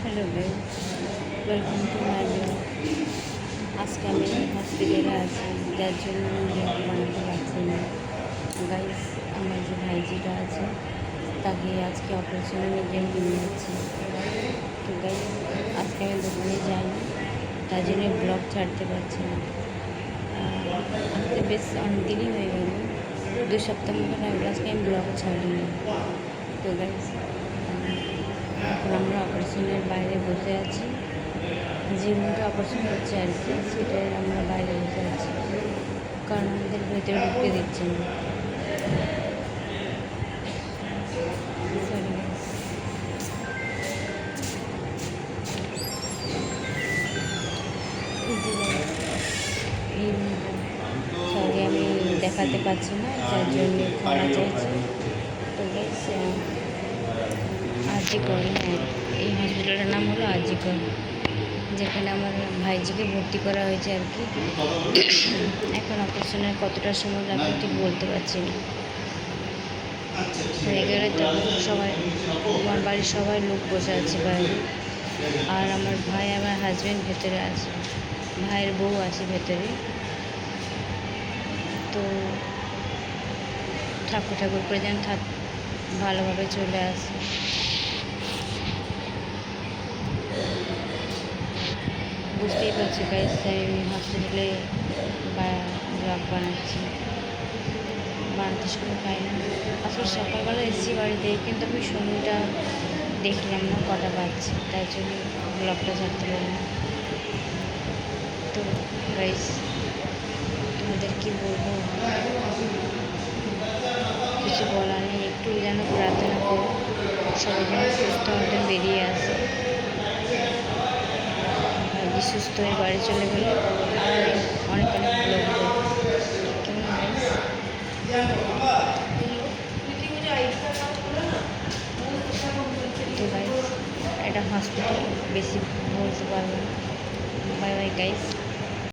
Hello guys, welcome to my blog. আজকে আমি হসপিটালে আছি, যার জন্য আমি ব্লগ বানাতে পারছি না। গাইস, আমার যে ভাইজিটা আছে তাকে আজকে অপারেশনে নিয়ে যাচ্ছি। তো গাইস, আজকে আমি দোকানে যাইনি, তার জন্য ব্লগ ছাড়তে পারছি না। আজকে বেশ অনেক দিনই হয়ে গেল, 2 সপ্তাহ মতন আজকে আমি ব্লগ ছাড়িনি। তো গাইস, এখন আমরা অপারেশনের বাইরে বসে আছি, যে রুমটা অপারেশন হচ্ছে আর কি, সেটাই আমরা বাইরে বসে আছি, কারণ আমাদের ভেতরে ঢুকতে দিচ্ছে না। এই রুমটা সঙ্গে আমি দেখাতে পারছি না, যার জন্য ক্ষমা চাইছি। তো গাইস, আজিকর, এই হসপিটালের নাম হলো আজিকর, যেখানে আমার ভাইজিকে ভর্তি করা হয়েছে আর কি। এখন অপারেশনের কতটা সময় লাগবে ঠিক বলতে পারছি না। হয়ে গেলে তো সবাই, আমার বাড়ির সবাই লোক বসে আছে বাইরে, আর আমার ভাই, আমার হাজব্যান্ড ভেতরে আছে, ভাইয়ের বউ আছে ভেতরে। তো ঠাকুর ঠাকুর করে যেন ভালোভাবে চলে আসে। বুঝতেই পারছি গাইস, আমি হসপিটালে ব্লগ বানাতে সময় পাই না। আসলে সকালবেলা এসেছি বাড়িতে, কিন্তু আমি সময়টা দেখলাম না কটা বাজছে, তাই জন্য ব্লগটা ছাড়তে পারি না। তো গাইস, তোমাদের কি বলবো, কিছু বলার নেই। একটু যেন প্রার্থনা করো, সবাই যেন সুস্থ মতন বেরিয়ে আসে। ভাইজি সুস্থ হয়ে বাড়ি চলে গেলে আর অনেক ব্লগ দেয়। কেমন গাইস? তো গাইস, এটা হসপিটাল, বেশি বলতে পারবো না। Bye bye guys.